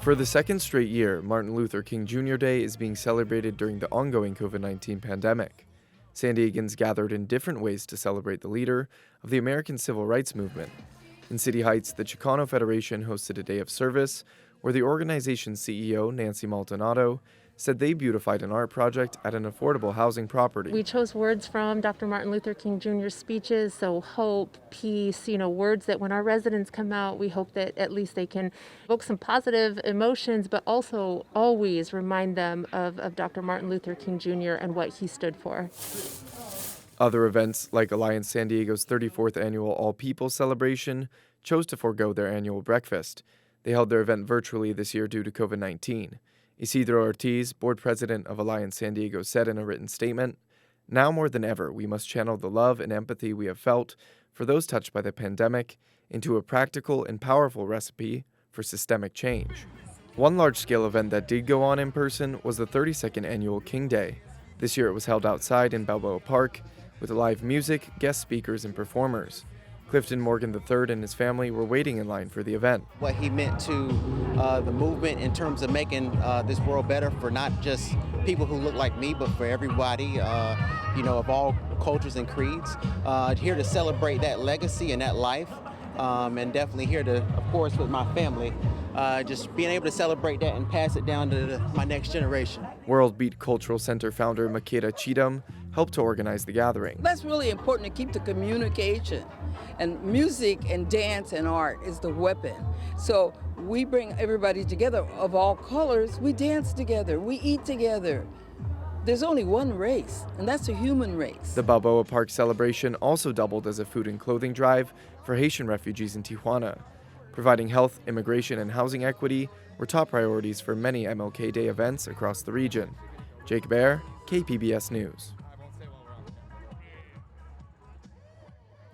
For the second straight year, Martin Luther King Jr. Day is being celebrated during the ongoing COVID-19 pandemic. San Diegans gathered in different ways to celebrate the leader of the American Civil Rights Movement. In City Heights, the Chicano Federation hosted a day of service where the organization's CEO, Nancy Maldonado, said they beautified an art project at an affordable housing property. We chose words from Dr. Martin Luther King Jr.'s speeches, so hope, peace, words that when our residents come out, we hope that at least they can evoke some positive emotions, but also always remind them of Dr. Martin Luther King Jr. and what he stood for. Other events, like Alliance San Diego's 34th annual All People celebration, chose to forego their annual breakfast. They held their event virtually this year due to COVID-19. Isidro Ortiz, board president of Alliance San Diego, said in a written statement, "Now more than ever, we must channel the love and empathy we have felt for those touched by the pandemic into a practical and powerful recipe for systemic change." One large-scale event that did go on in person was the 32nd annual King Day. This year it was held outside in Balboa Park with live music, guest speakers, and performers. Clifton Morgan III and his family were waiting in line for the event. What he meant to the movement in terms of making this world better for not just people who look like me, but for everybody, of all cultures and creeds. Here to celebrate that legacy and that life, and definitely here to, of course, with my family, just being able to celebrate that and pass it down to my next generation. World Beat Cultural Center founder Makeda Cheatham helped to organize the gathering. That's really important to keep the communication. And music and dance and art is the weapon. So we bring everybody together of all colors. We dance together. We eat together. There's only one race, and that's the human race. The Balboa Park celebration also doubled as a food and clothing drive for Haitian refugees in Tijuana. Providing health, immigration, and housing equity were top priorities for many MLK Day events across the region. Jacob Aere, KPBS News.